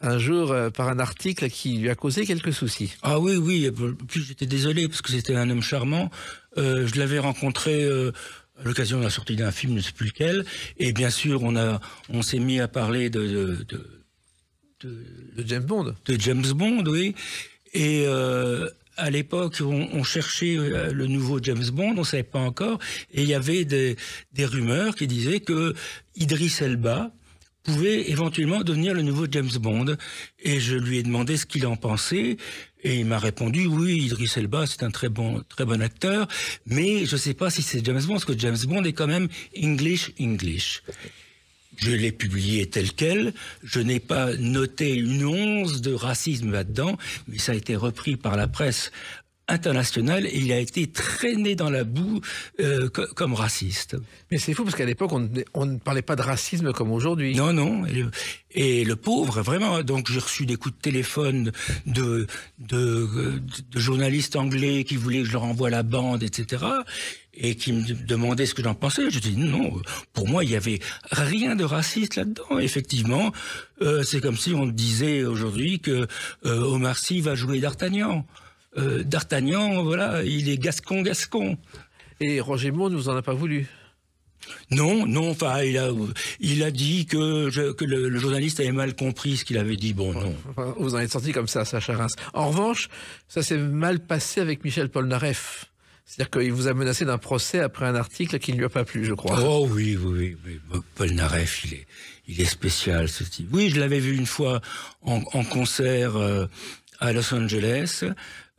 un jour par un article qui lui a causé quelques soucis. Ah oui, puis j'étais désolé parce que c'était un homme charmant. Je l'avais rencontré à l'occasion de la sortie d'un film, je ne sais plus lequel, et bien sûr on s'est mis à parler de James Bond. De James Bond, oui. Et à l'époque, on cherchait le nouveau James Bond, on ne savait pas encore, et il y avait des rumeurs qui disaient que Idris Elba pouvait éventuellement devenir le nouveau James Bond. Et je lui ai demandé ce qu'il en pensait, et il m'a répondu, oui, Idris Elba, c'est un très bon acteur, mais je ne sais pas si c'est James Bond, parce que James Bond est quand même English. Je l'ai publié tel quel, je n'ai pas noté une once de racisme là-dedans, mais ça a été repris par la presse internationale et il a été traîné dans la boue comme raciste. Mais c'est fou parce qu'à l'époque, on ne parlait pas de racisme comme aujourd'hui. Non. Et le pauvre, vraiment, donc j'ai reçu des coups de téléphone de journalistes anglais qui voulaient que je leur envoie la bande, etc., et qui me demandaient ce que j'en pensais. Je dis non, pour moi, il n'y avait rien de raciste là-dedans. Effectivement, c'est comme si on disait aujourd'hui que Omar Sy va jouer D'Artagnan. D'Artagnan, voilà, il est gascon. Et Roger Moore ne vous en a pas voulu? Non, enfin, il a dit que le journaliste avait mal compris ce qu'il avait dit. Bon, non. Vous en êtes sorti comme ça, Sacha Reims. En revanche, ça s'est mal passé avec Michel Polnareff. C'est-à-dire qu'il vous a menacé d'un procès après un article qui ne lui a pas plu, je crois. Oh oui. Polnareff, il est spécial, ce type. Oui, je l'avais vu une fois en concert à Los Angeles.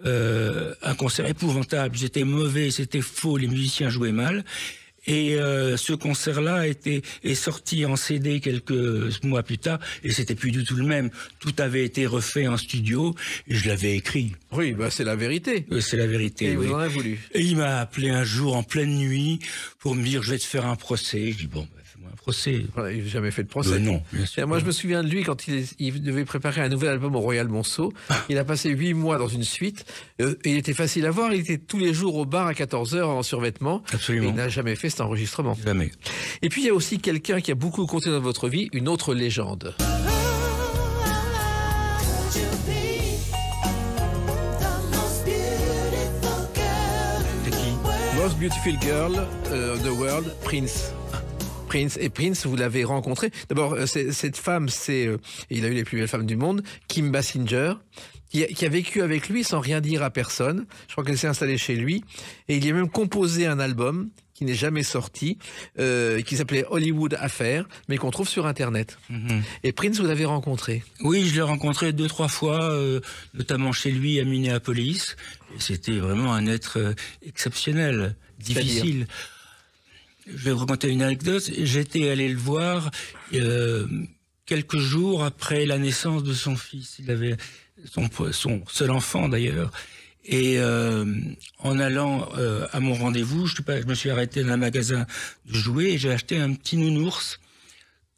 Un concert épouvantable. C'était mauvais, c'était faux, les musiciens jouaient mal. Et ce concert-là est sorti en CD quelques mois plus tard, et c'était plus du tout le même. Tout avait été refait en studio, et je l'avais écrit. Oui, c'est la vérité. C'est la vérité, et oui. Vous en avez voulu. Et il m'a appelé un jour en pleine nuit pour me dire, je vais te faire un procès. Je dis, bon, fais-moi un procès. Voilà, il n'a jamais fait de procès. Non, bien sûr. Et moi, je me souviens de lui quand il devait préparer un nouvel album au Royal Monceau. Il a passé 8 mois dans une suite. Il était facile à voir. Il était tous les jours au bar à 14h en survêtement. Absolument. Et il n'a jamais fait cet enregistrement. Jamais. Et puis, il y a aussi quelqu'un qui a beaucoup compté dans votre vie, une autre légende. Most Beautiful Girl of the World, Prince. Et Prince, vous l'avez rencontré. D'abord, cette femme, il a eu les plus belles femmes du monde, Kim Basinger, qui a vécu avec lui sans rien dire à personne. Je crois qu'elle s'est installée chez lui. Et il y a même composé un album qui n'est jamais sorti, qui s'appelait Hollywood Affair, mais qu'on trouve sur Internet. Mm-hmm. Et Prince, vous l'avez rencontré? Oui, je l'ai rencontré 2-3 fois, notamment chez lui à Minneapolis. Et c'était vraiment un être exceptionnel, difficile. Je vais vous raconter une anecdote. J'étais allé le voir quelques jours après la naissance de son fils. Il avait son seul enfant d'ailleurs. Et en allant à mon rendez-vous, je me suis arrêté dans un magasin de jouets et j'ai acheté un petit nounours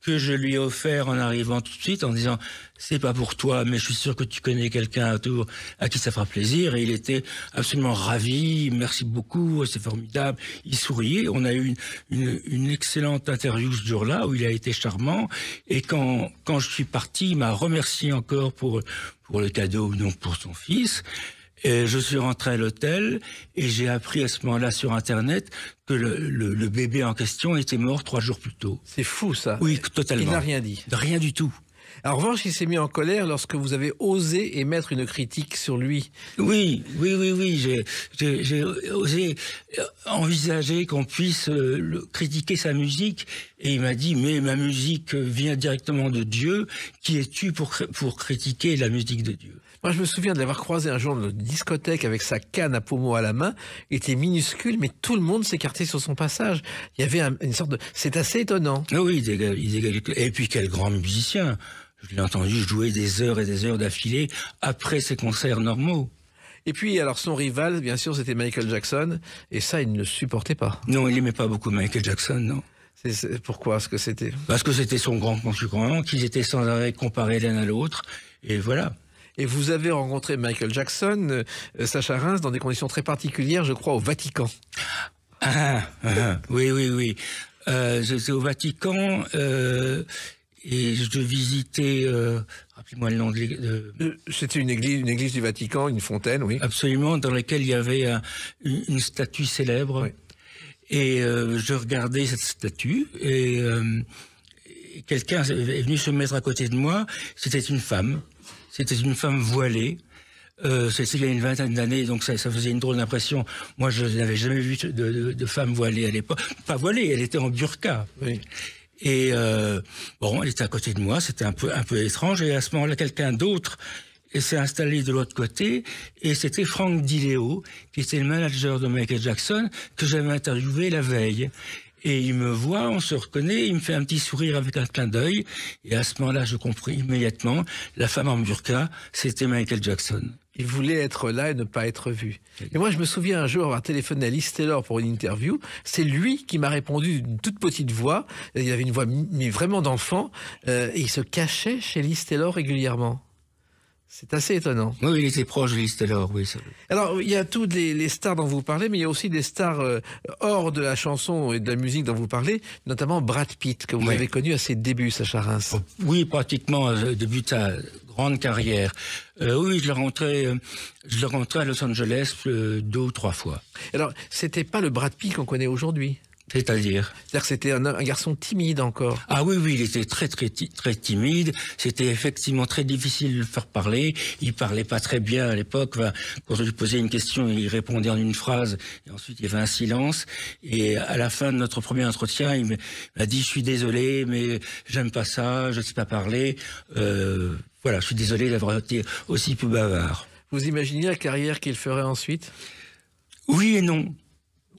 que je lui ai offert en arrivant tout de suite en disant c'est pas pour toi mais je suis sûr que tu connais quelqu'un autour à qui ça fera plaisir. Et il était absolument ravi, merci beaucoup, c'est formidable, il souriait. On a eu une excellente interview ce jour-là où il a été charmant, et quand je suis parti il m'a remercié encore pour le cadeau, donc pour son fils. Et je suis rentré à l'hôtel et j'ai appris à ce moment-là sur Internet que le bébé en question était mort 3 jours plus tôt. C'est fou, ça. Oui, totalement. Il n'a rien dit. Rien du tout. En revanche, il s'est mis en colère lorsque vous avez osé émettre une critique sur lui. Oui. J'ai osé envisager qu'on puisse critiquer sa musique. Et il m'a dit, mais ma musique vient directement de Dieu. Qui es-tu pour critiquer la musique de Dieu? Moi, je me souviens de l'avoir croisé un jour dans une discothèque avec sa canne à pommeau à la main. Il était minuscule, mais tout le monde s'écartait sur son passage. Il y avait une sorte de... C'est assez étonnant. Ah oui, il dégage. Et puis quel grand musicien. Je l'ai entendu jouer des heures et des heures d'affilée après ses concerts normaux. Et puis, alors, son rival, bien sûr, c'était Michael Jackson. Et ça, il ne le supportait pas. Non, il n'aimait pas beaucoup Michael Jackson, non. Pourquoi est-ce que c'était? Parce que c'était son grand concurrent, qu'ils étaient sans arrêt comparés l'un à l'autre. Et voilà. Et vous avez rencontré Michael Jackson, Sacha Reims, dans des conditions très particulières, je crois, au Vatican. Oui. J'étais au Vatican et je visitais... rappelez-moi le nom de... C'était une église du Vatican, une fontaine, oui. Absolument, dans laquelle il y avait une statue célèbre. Oui. Et je regardais cette statue et quelqu'un est venu se mettre à côté de moi. C'était une femme. C'était une femme voilée. C'était il y a une vingtaine d'années, donc ça faisait une drôle d'impression. Moi, je n'avais jamais vu de femme voilée à l'époque. Pas voilée, elle était en burqa. Oui. Et bon, elle était à côté de moi. C'était un peu étrange. Et à ce moment-là, quelqu'un d'autre s'est installé de l'autre côté. Et c'était Frank DiLeo, qui était le manager de Michael Jackson, que j'avais interviewé la veille. Et il me voit, on se reconnaît, il me fait un petit sourire avec un clin d'œil. Et à ce moment-là, je compris immédiatement, la femme en burqa, c'était Michael Jackson. Il voulait être là et ne pas être vu. Et moi, je me souviens un jour avoir téléphoné à Liz Taylor pour une interview. C'est lui qui m'a répondu d'une toute petite voix. Il avait une voix mais vraiment d'enfant. Et il se cachait chez Liz Taylor régulièrement. C'est assez étonnant. Oui, il était proche de Liz Taylor, oui. Alors, il y a toutes les stars dont vous parlez, mais il y a aussi des stars hors de la chanson et de la musique dont vous parlez, notamment Brad Pitt, que vous avez connu à ses débuts, Sacha Reims. Oui, pratiquement au début de sa grande carrière. Oui, je le rentrais à Los Angeles 2 ou 3 fois. Alors, c'était pas le Brad Pitt qu'on connaît aujourd'hui. C'est-à-dire que c'était un garçon timide encore. Ah oui, il était très timide. C'était effectivement très difficile de le faire parler. Il parlait pas très bien à l'époque. Enfin, quand je lui posais une question, il répondait en une phrase. Et ensuite, il y avait un silence. Et à la fin de notre premier entretien, il m'a dit « Je suis désolé, mais j'aime pas ça, je sais pas parler. Voilà, je suis désolé d'avoir été aussi peu bavard. » Vous imaginez la carrière qu'il ferait ensuite? Oui et non.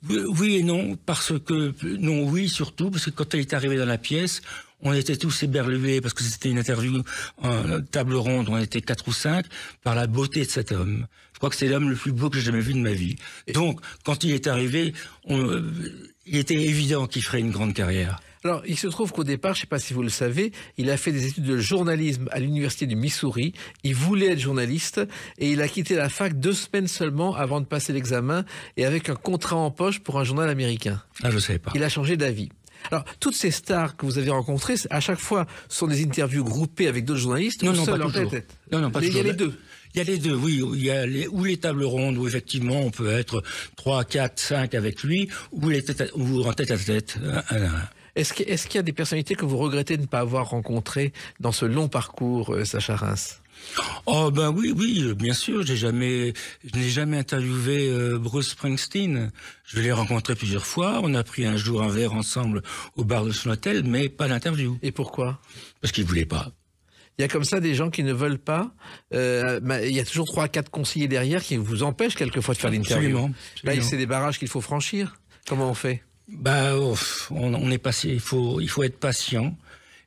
Oui et non, parce que... Non, oui, surtout, parce que quand elle est arrivée dans la pièce, on était tous éberlués, parce que c'était une interview en table ronde, on était 4 ou 5, par la beauté de cet homme. Je crois que c'est l'homme le plus beau que j'ai jamais vu de ma vie. Donc, quand il est arrivé, il était évident qu'il ferait une grande carrière. Alors, il se trouve qu'au départ, je ne sais pas si vous le savez, il a fait des études de journalisme à l'université du Missouri. Il voulait être journaliste et il a quitté la fac 2 semaines seulement avant de passer l'examen et avec un contrat en poche pour un journal américain. Ah, je ne savais pas. Il a changé d'avis. Alors, toutes ces stars que vous avez rencontrées, à chaque fois, sont des interviews groupées avec d'autres journalistes? Non, pas toujours. Non, pas toujours. Il y a les deux. Il y a les deux, oui. Il y a les tables rondes où effectivement on peut être 3, 4, 5 avec lui, ou en tête à tête. Est-ce qu'il y a des personnalités que vous regrettez de ne pas avoir rencontrées dans ce long parcours, Sacha Reims? Oh ben oui, bien sûr. Je n'ai jamais interviewé Bruce Springsteen. Je l'ai rencontré plusieurs fois. On a pris un jour un verre ensemble au bar de son hôtel, mais pas d'interview. Et pourquoi? Parce qu'il voulait pas. Il y a comme ça des gens qui ne veulent pas. Il y a toujours 3 à 4 conseillers derrière qui vous empêchent quelquefois de faire l'interview. Absolument. C'est des barrages qu'il faut franchir. Comment on fait? On est passé. Il faut être patient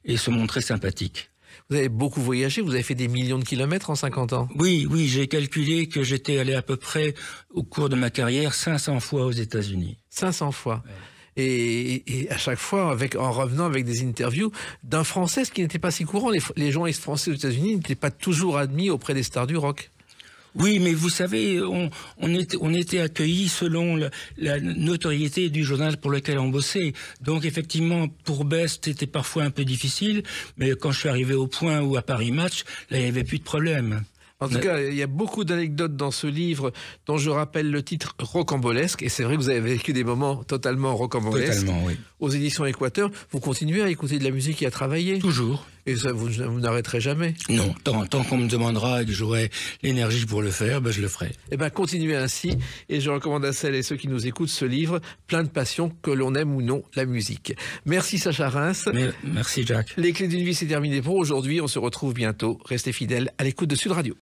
et se montrer sympathique. Vous avez beaucoup voyagé, vous avez fait des millions de kilomètres en 50 ans. Oui, j'ai calculé que j'étais allé à peu près, au cours de ma carrière, 500 fois aux États-Unis. 500 fois. Ouais. Et à chaque fois, en revenant avec des interviews d'un Français, ce qui n'était pas si courant. Les journalistes français aux États-Unis n'étaient pas toujours admis auprès des stars du rock. Oui, mais vous savez, on était accueillis selon la notoriété du journal pour lequel on bossait. Donc effectivement, pour Best, c'était parfois un peu difficile, mais quand je suis arrivé au Point ou à Paris Match, là, il n'y avait plus de problème. En tout cas, il y a beaucoup d'anecdotes dans ce livre dont je rappelle le titre rocambolesque. Et c'est vrai que vous avez vécu des moments totalement rocambolesques. Totalement, oui. Aux éditions Équateur, vous continuez à écouter de la musique et à travailler? Toujours. Et ça, vous n'arrêterez jamais? Non, tant qu'on me demandera et que j'aurai l'énergie pour le faire, je le ferai. Eh bien, continuez ainsi. Et je recommande à celles et ceux qui nous écoutent ce livre, plein de passion, que l'on aime ou non la musique. Merci Sacha Reims. Merci Jacques. Les clés d'une vie, c'est terminé pour aujourd'hui. On se retrouve bientôt. Restez fidèles à l'écoute de Sud Radio.